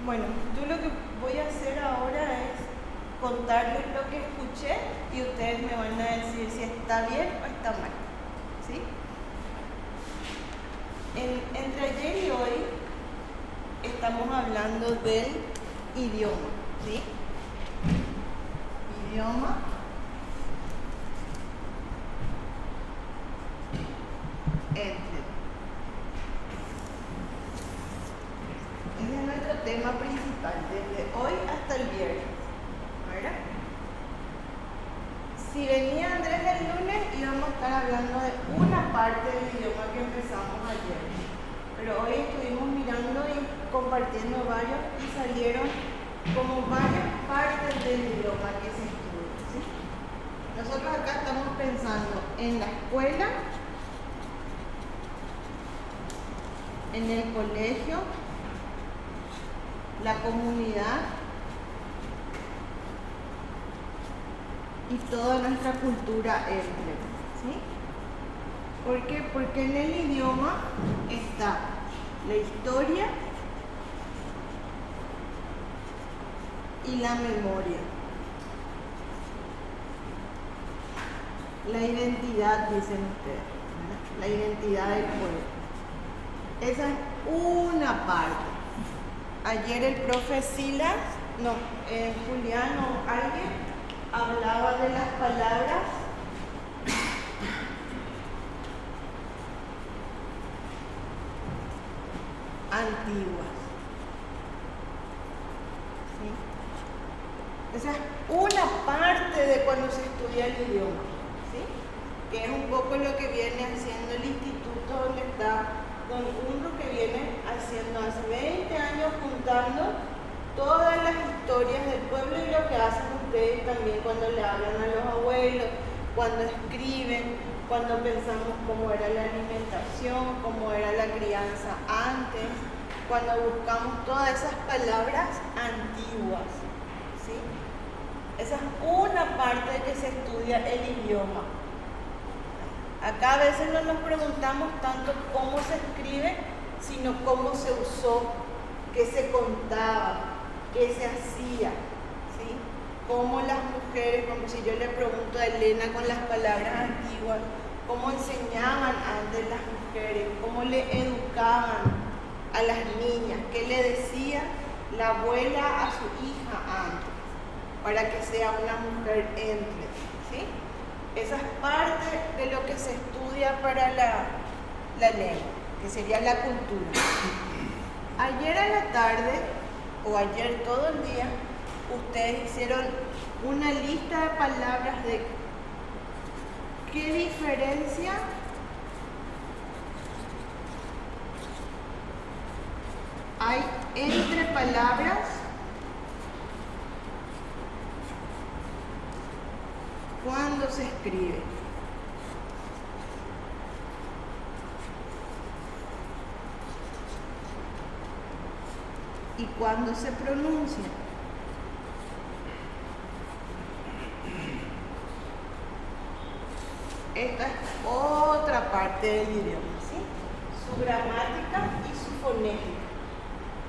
Bueno, yo lo que voy a hacer ahora es contarles lo que escuché y ustedes me van a decir si está bien o está mal, ¿sí? Entre ayer y hoy estamos hablando del idioma, ¿sí? Idioma. Entre. Ese es nuestro tema principal, desde hoy hasta el viernes, ¿verdad? Si venía Andrés el lunes, íbamos a estar hablando de una parte del idioma que empezamos ayer. Pero hoy estuvimos mirando y compartiendo varios y salieron como varias partes del idioma que se estudia, ¿sí? Nosotros acá estamos pensando en la escuela, en el colegio, la comunidad y toda nuestra cultura étnica, ¿sí? ¿Por qué? Porque en el idioma está la historia y la memoria. La identidad, dicen ustedes, ¿verdad? La identidad del pueblo. Esa es una parte. Ayer el profe Silas, Julián o alguien, hablaba de las palabras antiguas. ¿Sí? Esa es una parte de cuando se estudia el idioma, ¿sí? Que es un poco lo que viene haciendo el instituto donde está Don Hugo, que viene haciendo hace 20 años juntando todas las historias del pueblo y lo que hacen ustedes también cuando le hablan a los abuelos, cuando escriben, cuando pensamos cómo era la alimentación, cómo era la crianza antes, cuando buscamos todas esas palabras antiguas, ¿sí? Esa es una parte de que se estudia el idioma. Acá a veces no nos preguntamos tanto cómo se escribe, sino cómo se usó, qué se contaba, qué se hacía, ¿sí? Cómo las mujeres, como si yo le pregunto a Elena con las palabras antiguas, cómo enseñaban antes las mujeres, cómo le educaban a las niñas, qué le decía la abuela a su hija antes, para que sea una mujer íntegra, ¿sí? Esa es parte de lo que se estudia para la lengua, que sería la cultura. Ayer a la tarde, o ayer todo el día, ustedes hicieron una lista de palabras de qué diferencia hay entre palabras cuando se escribe. Y cuando se pronuncia. Esta es otra parte del idioma, ¿sí? Su gramática y su fonética.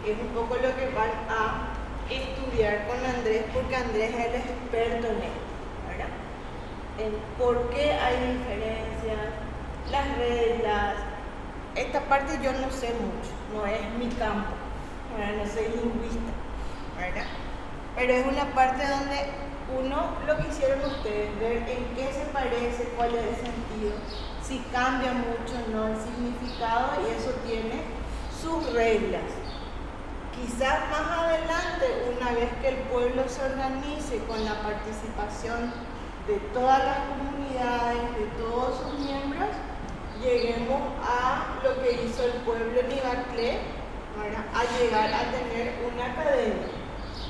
Es un poco lo que van a estudiar con Andrés, porque Andrés es el experto en esto, ¿verdad? En por qué hay diferencias, las reglas. Esta parte yo no sé mucho, no es mi campo, ¿verdad? No soy lingüista, ¿verdad? Pero es una parte donde lo que hicieron ustedes, ver en qué se parece, cuál es el sentido, si cambia mucho o no el significado, y eso tiene sus reglas. Quizás más adelante, una vez que el pueblo se organice con la participación de todas las comunidades, de todos sus miembros, lleguemos a lo que hizo el pueblo Nibaclé, a llegar a tener una academia,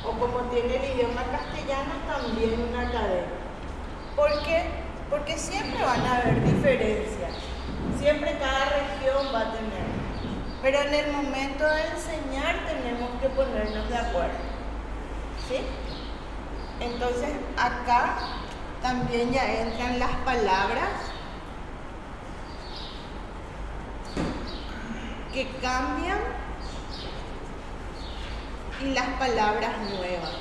o como tiene el idioma castellano, también una academia. ¿Por qué? Porque siempre van a haber diferencias, siempre cada región va a tener. Pero en el momento de enseñar tenemos que ponernos de acuerdo, ¿sí? Entonces acá también ya entran las palabras que cambian y las palabras nuevas.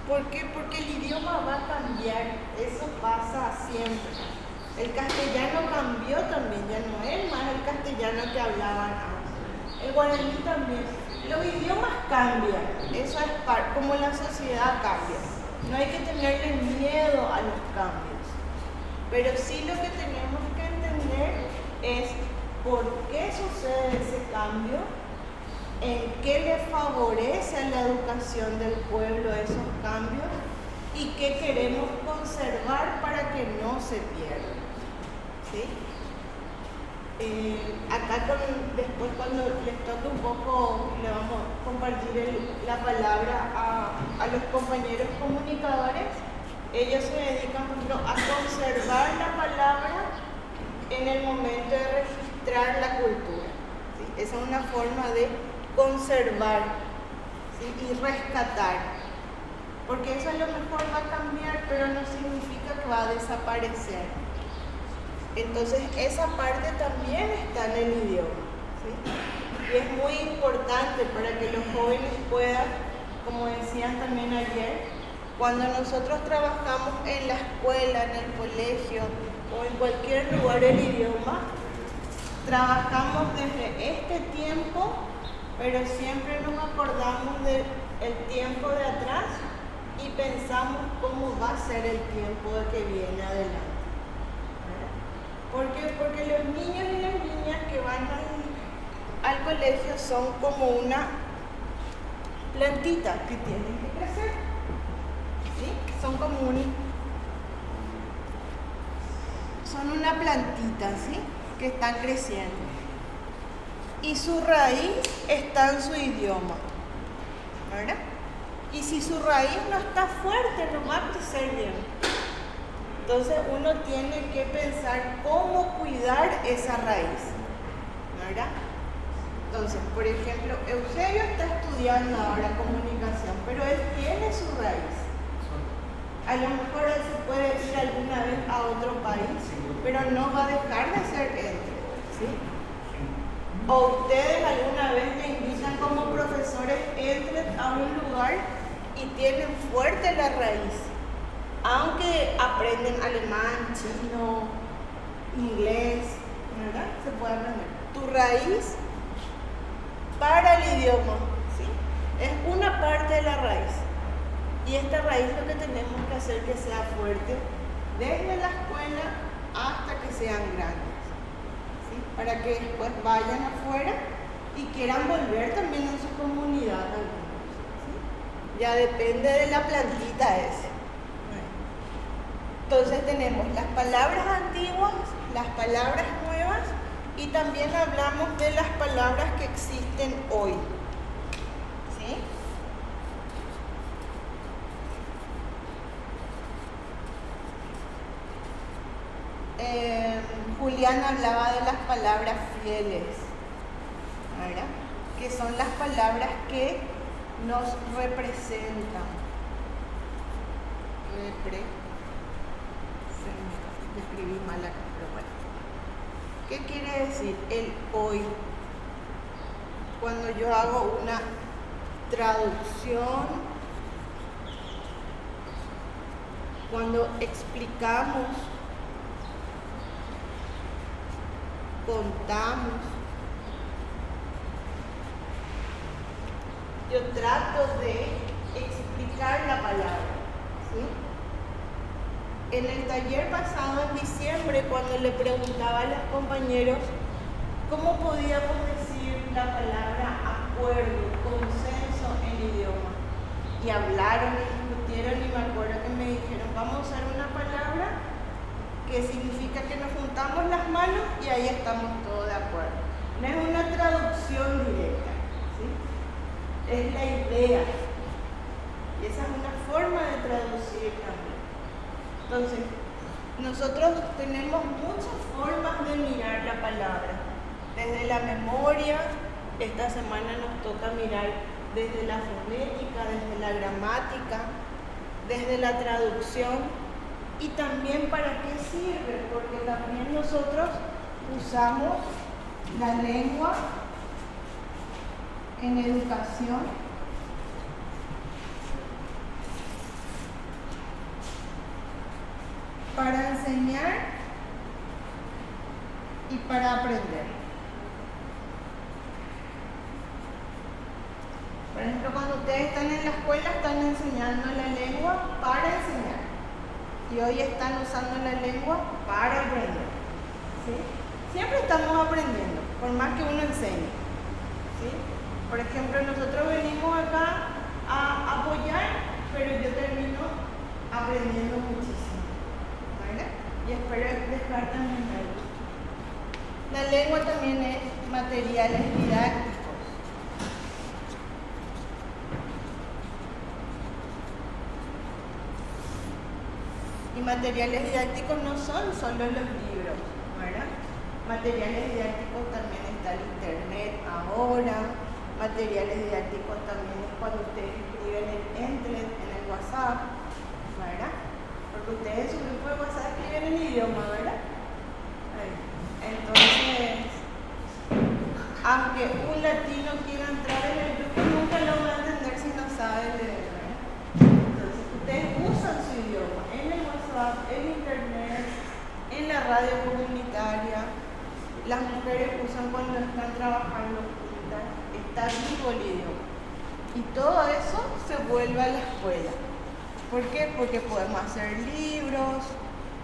¿Por qué? Porque el idioma va a cambiar, eso pasa siempre. El castellano cambió también, ya no es más el castellano que hablaban antes. El guaraní también. Los idiomas cambian, eso es como la sociedad cambia. No hay que tenerle miedo a los cambios. Pero sí lo que tenemos que entender es por qué sucede ese cambio, en qué le favorece a la educación del pueblo esos cambios y qué queremos conservar para que no se pierdan. ¿Sí? Acá después cuando les toque un poco le vamos a compartir la palabra a los compañeros comunicadores. Ellos se dedican, por ejemplo, a conservar la palabra en el momento de registrar la cultura. ¿Sí? Esa es una forma de conservar, ¿sí? Y rescatar. Porque eso a lo mejor va a cambiar, pero no significa que va a desaparecer. Entonces esa parte también está en el idioma, ¿sí? Y es muy importante para que los jóvenes puedan, como decían también ayer, cuando nosotros trabajamos en la escuela, en el colegio o en cualquier lugar el idioma, trabajamos desde este tiempo, pero siempre nos acordamos del tiempo de atrás y pensamos cómo va a ser el tiempo que viene adelante. ¿Por qué? Porque los niños y las niñas que van al colegio son como una plantita que tienen que crecer. ¿Sí? Son una plantita, ¿sí? Que están creciendo. Y su raíz está en su idioma, ¿verdad? Y si su raíz no está fuerte, no va a crecer bien. Entonces uno tiene que pensar cómo cuidar esa raíz, ¿verdad? Entonces, por ejemplo, Eusebio está estudiando ahora comunicación, pero él tiene su raíz. A lo mejor él se puede ir alguna vez a otro país, pero no va a dejar de ser él, ¿sí? O ustedes alguna vez le invitan como profesores, entren a un lugar y tienen fuerte la raíz. Aunque aprenden alemán, chino, inglés, ¿verdad? Se puede aprender. Tu raíz para el idioma, ¿sí? Es una parte de la raíz. Y esta raíz lo que tenemos que hacer que sea fuerte desde la escuela hasta que sean grandes, ¿sí? Para que después vayan afuera y quieran volver también a su comunidad algunos, ¿sí? Ya depende de la plantita esa. Entonces tenemos las palabras antiguas, las palabras nuevas y también hablamos de las palabras que existen hoy. ¿Sí? Julián hablaba de las palabras fieles, ¿verdad? Que son las palabras que nos representan. Escribí mal acá, pero bueno. ¿Qué quiere decir el hoy? Cuando yo hago una traducción, cuando explicamos, contamos, yo trato de explicar la palabra, ¿sí? En el taller pasado, en diciembre, cuando le preguntaba a los compañeros cómo podíamos decir la palabra acuerdo, consenso en idioma, y hablaron y discutieron, y me acuerdo que me dijeron, vamos a usar una palabra que significa que nos juntamos las manos y ahí estamos todos de acuerdo. No es una traducción directa, ¿sí? Es la idea, y esa es una forma de traducir también. Entonces, nosotros tenemos muchas formas de mirar la palabra. Desde la memoria, esta semana nos toca mirar desde la fonética, desde la gramática, desde la traducción y también para qué sirve, porque también nosotros usamos la lengua en educación enseñar y para aprender. Por ejemplo, cuando ustedes están en la escuela, están enseñando la lengua para enseñar. Y hoy están usando la lengua para aprender. ¿Sí? Siempre estamos aprendiendo, por más que uno enseñe. ¿Sí? Por ejemplo, nosotros venimos acá a apoyar, pero yo termino aprendiendo muchísimo. ¿Vale? Y espero dejar también algo. La lengua también es materiales didácticos. Y materiales didácticos no son solo los libros, ¿verdad? Materiales didácticos también está el internet ahora. Materiales didácticos también es cuando ustedes escriben en el WhatsApp, ¿verdad? Porque ustedes en su grupo de WhatsApp escriben el idioma, ¿verdad? Entonces, aunque un latino quiera entrar en el grupo, nunca lo va a entender si no sabe leer, ¿verdad? Entonces, ustedes usan su idioma en el WhatsApp, en internet, en la radio comunitaria. Las mujeres usan cuando están trabajando juntas. Está vivo el idioma. Y todo eso se vuelve a la escuela. ¿Por qué? Porque podemos hacer libros,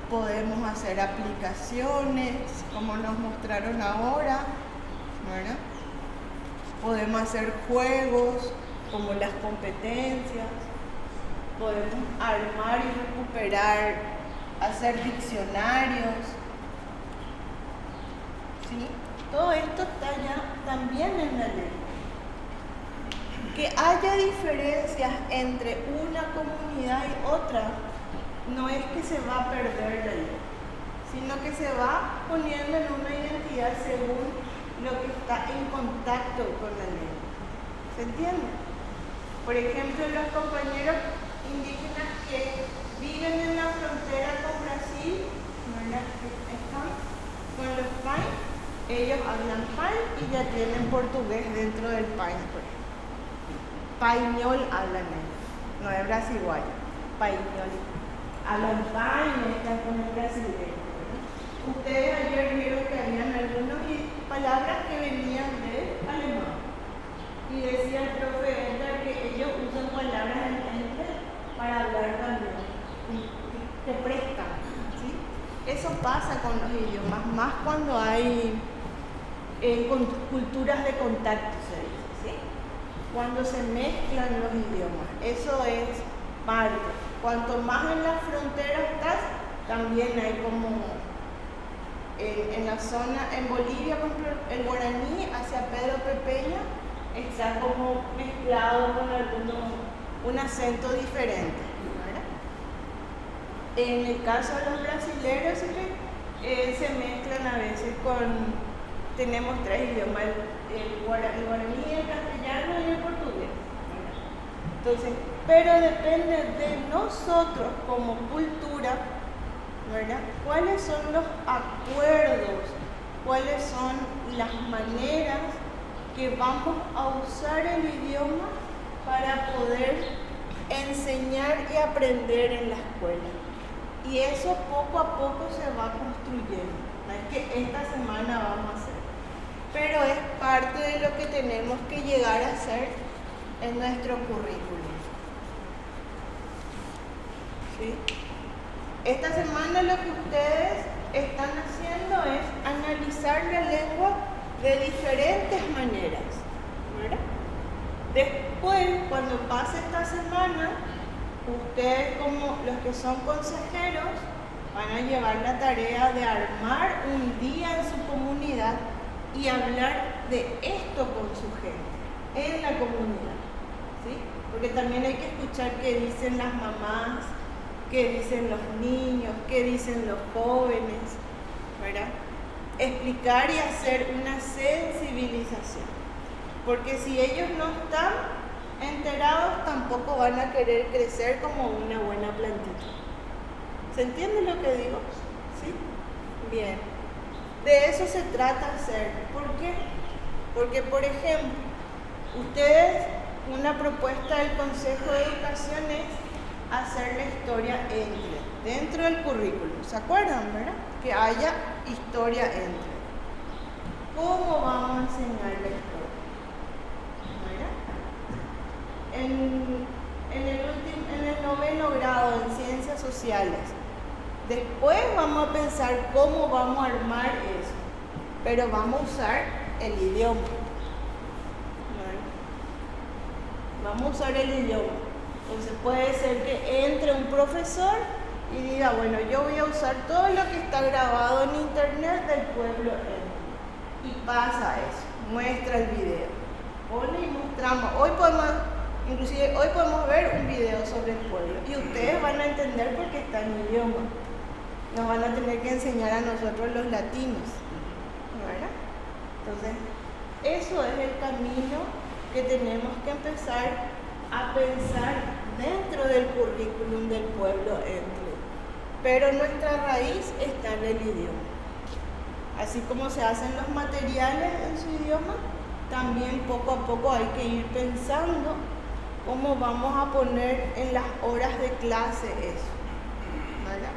podemos hacer aplicaciones, como nos mostraron ahora, ¿verdad? Podemos hacer juegos, como las competencias, podemos armar y recuperar, hacer diccionarios, ¿sí? Todo esto está ya también en la ley. Que haya diferencias entre una comunidad y otra no es que se va a perder la ley, sino que se va poniendo en una identidad según lo que está en contacto con la ley. ¿Se entiende? Por ejemplo, los compañeros indígenas que viven en la frontera con Brasil, ¿verdad? Que están con los PAI, ellos hablan PAI y ya tienen portugués dentro del PAI, por ejemplo. Pañol hablan ellos, no es brasileño, pañol. Hablan PAI y están con el brasileño. Ustedes ayer vieron que habían algunas palabras que venían de alemán. Y decía el profe Edgar que ellos usan palabras en inglés para hablar también, que prestan, ¿sí? Eso pasa con los idiomas, más cuando hay culturas de contacto, se dice, ¿sí? Cuando se mezclan los idiomas, eso es parte. Cuanto más en la frontera estás, también hay como en la zona, en Bolivia, por ejemplo, el guaraní hacia Pedro Pepeña está como mezclado con un acento diferente, ¿verdad? En el caso de los brasileños se mezclan a veces tenemos tres idiomas, el guaraní, el castellano y el portugués, ¿verdad? Entonces, pero depende de nosotros como cultura, ¿verdad? ¿Cuáles son los acuerdos? ¿Cuáles son las maneras que vamos a usar el idioma para poder enseñar y aprender en la escuela? Y eso poco a poco se va construyendo. No es que esta semana vamos a hacer, pero es parte de lo que tenemos que llegar a hacer en nuestro currículum. ¿Sí? Esta semana lo que ustedes están haciendo es analizar la lengua de diferentes maneras, ¿verdad? Después, cuando pase esta semana, ustedes como los que son consejeros van a llevar la tarea de armar un día en su comunidad y hablar de esto con su gente, en la comunidad, ¿sí? Porque también hay que escuchar qué dicen las mamás, qué dicen los niños, qué dicen los jóvenes, ¿verdad? Explicar y hacer una sensibilización. Porque si ellos no están enterados, tampoco van a querer crecer como una buena plantita. ¿Se entiende lo que digo? ¿Sí? Bien. De eso se trata hacer. ¿Por qué? Porque, por ejemplo, ustedes, una propuesta del Consejo de Educación es hacer la historia dentro del currículum. ¿Se acuerdan, verdad? Que haya historia entre. ¿Cómo vamos a enseñar la historia? En el 9º grado en ciencias sociales, después vamos a pensar cómo vamos a armar eso, pero vamos a usar el idioma. Vamos a usar el idioma. Entonces puede ser que entre un profesor y diga, bueno, yo voy a usar todo lo que está grabado en internet del pueblo N. Y pasa eso, muestra el video. Pone y mostramos. Inclusive hoy podemos ver un video sobre el pueblo y ustedes van a entender porque está en idioma. Nos van a tener que enseñar a nosotros los latinos, ¿verdad? Entonces, eso es el camino que tenemos que empezar a pensar dentro del currículum del pueblo N. Pero nuestra raíz está en el idioma. Así como se hacen los materiales en su idioma, también poco a poco hay que ir pensando cómo vamos a poner en las horas de clase eso, ¿verdad?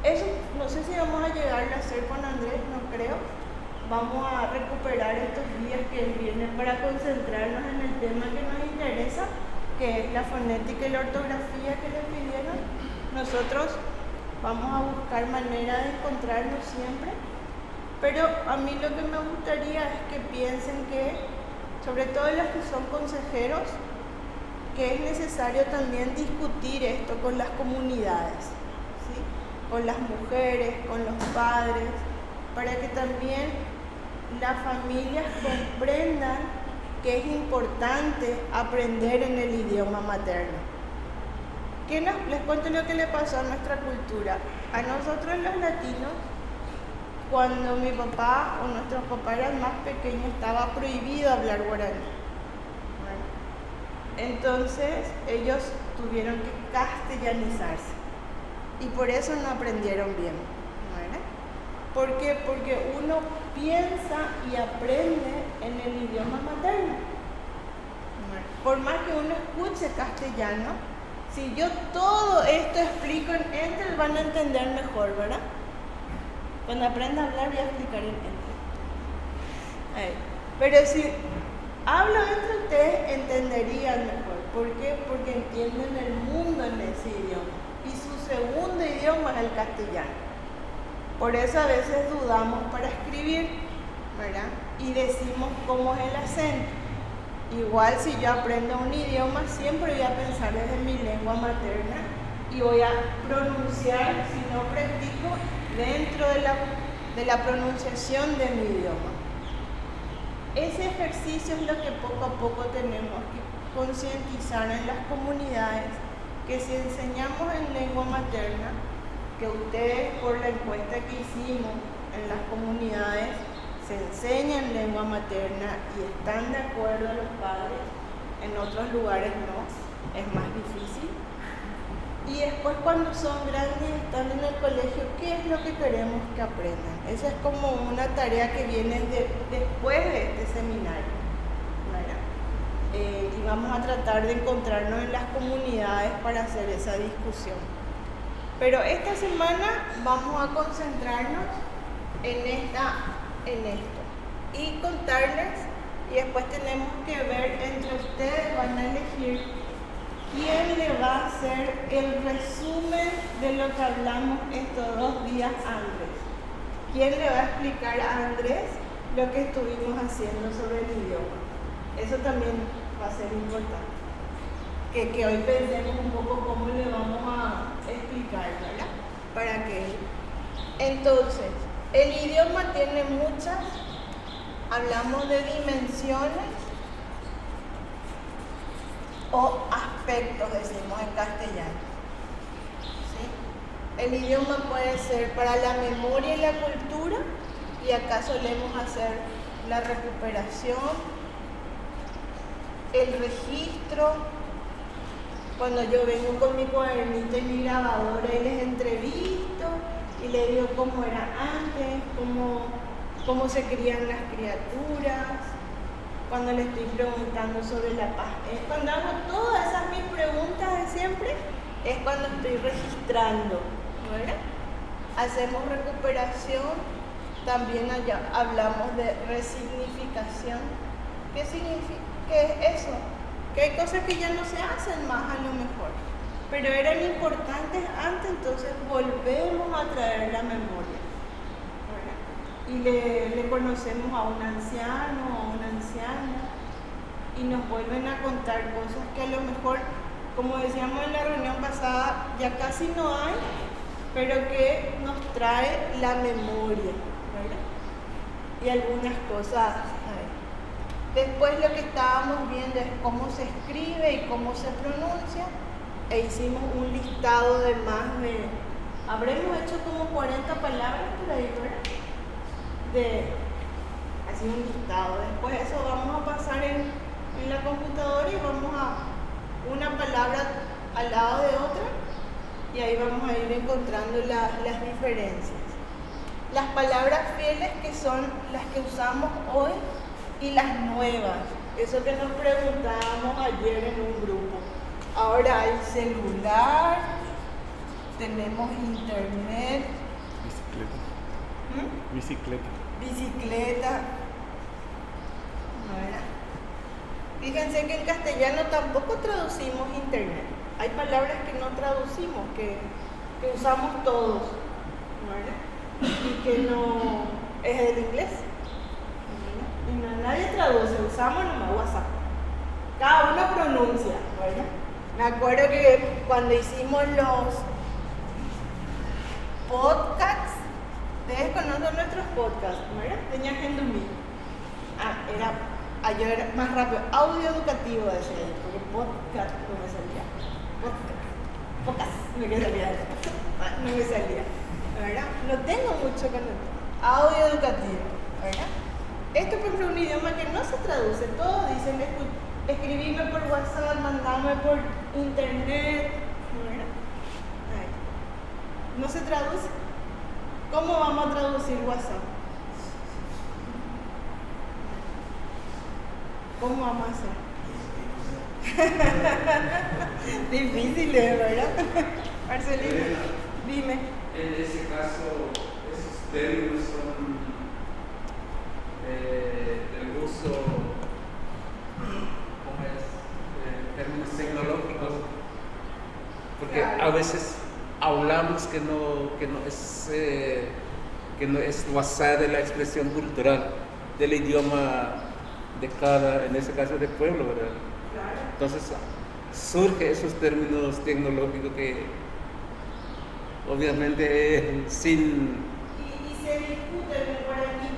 Eso no sé si vamos a llegar a hacer con Andrés, no creo. Vamos a recuperar estos días que él viene para concentrarnos en el tema que nos interesa, que es la fonética y la ortografía que le pidieron. Nosotros vamos a buscar manera de encontrarnos siempre, pero a mí lo que me gustaría es que piensen que, sobre todo los que son consejeros, que es necesario también discutir esto con las comunidades, ¿sí? Con las mujeres, con los padres, para que también las familias comprendan que es importante aprender en el idioma materno. Les cuento lo que le pasó a nuestra cultura. A nosotros los latinos, cuando mi papá o nuestros papás eran más pequeños, estaba prohibido hablar guaraní. Entonces ellos tuvieron que castellanizarse y por eso no aprendieron bien. ¿Por qué? Porque uno piensa y aprende en el idioma materno. Por más que uno escuche castellano, si yo todo esto explico en Entel, van a entender mejor, ¿verdad? Cuando aprenda a hablar voy a explicar en Entel. Pero si hablo entre ustedes, entenderían mejor. ¿Por qué? Porque entienden el mundo en ese idioma. Y su segundo idioma es el castellano. Por eso a veces dudamos para escribir, ¿verdad? Y decimos cómo es el acento. Igual si yo aprendo un idioma, siempre voy a pensar desde mi lengua materna y voy a pronunciar, si no practico, dentro de la pronunciación de mi idioma. Ese ejercicio es lo que poco a poco tenemos que concientizar en las comunidades, que si enseñamos en lengua materna, que ustedes por la encuesta que hicimos en las comunidades se enseñan lengua materna y están de acuerdo los padres, en otros lugares no, es más difícil. Y después cuando son grandes y están en el colegio, ¿qué es lo que queremos que aprendan? Esa es como una tarea que viene después de este seminario, ¿verdad? Y vamos a tratar de encontrarnos en las comunidades para hacer esa discusión. Pero esta semana vamos a concentrarnos en esto y contarles, y después tenemos que ver entre ustedes, van a elegir quién le va a hacer el resumen de lo que hablamos estos 2 días a Andrés. ¿Quién le va a explicar a Andrés lo que estuvimos haciendo sobre el idioma? Eso también va a ser importante. Que hoy pensemos un poco cómo le vamos a explicar, ¿verdad? Para que... Entonces, el idioma tiene muchas, hablamos de dimensiones o aspectos, decimos en castellano. ¿Sí? El idioma puede ser para la memoria y la cultura, y acá solemos hacer la recuperación, el registro. Cuando yo vengo con mi cuadernito y mi grabadora y les entrevisto y les digo cómo era antes, cómo se crían las criaturas, cuando le estoy preguntando sobre la paz. Cuando hago todas esas mis preguntas de siempre, es cuando estoy registrando, ¿verdad? Hacemos recuperación, también allá hablamos de resignificación. ¿Qué significa? ¿Qué es eso? Que hay cosas que ya no se hacen más a lo mejor, pero eran importantes antes, entonces volvemos a traer la memoria, ¿verdad? Y le conocemos a un anciano o a una anciana y nos vuelven a contar cosas que a lo mejor, como decíamos en la reunión pasada, ya casi no hay, pero que nos trae la memoria, ¿verdad? Y algunas cosas hay. Después lo que estábamos viendo es cómo se escribe y cómo se pronuncia, e hicimos un listado de más de, habremos hecho como 40 palabras por ahí, ¿verdad? Así un listado. Después eso vamos a pasar en la computadora y vamos a una palabra al lado de otra y ahí vamos a ir encontrando las diferencias. Las palabras fieles, que son las que usamos hoy, y las nuevas, eso que nos preguntábamos ayer en un grupo. Ahora hay celular, tenemos internet, bicicleta. Bueno, fíjense que en castellano tampoco traducimos internet. Hay palabras que no traducimos, que usamos todos, ¿verdad? Y que no es del inglés. Y nadie traduce, usamos nomás WhatsApp. Cada uno pronuncia, ¿verdad? Me acuerdo que cuando hicimos los podcasts, ustedes conocen nuestros podcasts, ¿verdad? Tenía gente humilde. Yo era más rápido, audio educativo decía yo, porque podcast no me salía. Podcast no me salía, ¿verdad? No tengo mucho con el audio educativo, ¿verdad? Esto por ejemplo es un idioma que no se traduce, todos dicen escribime por WhatsApp, mandame por internet, ¿verdad? No se traduce. ¿Cómo vamos a traducir WhatsApp? ¿Cómo vamos a hacer? Difícil, ¿verdad? Marcelino, dime. En ese caso, esos términos son del uso, ¿cómo es? Términos tecnológicos, porque claro. A veces hablamos que no es basada en la expresión cultural del idioma de cada, en ese caso, del pueblo, ¿verdad? Claro. Entonces surgen esos términos tecnológicos que obviamente sin... Y se discute por aquí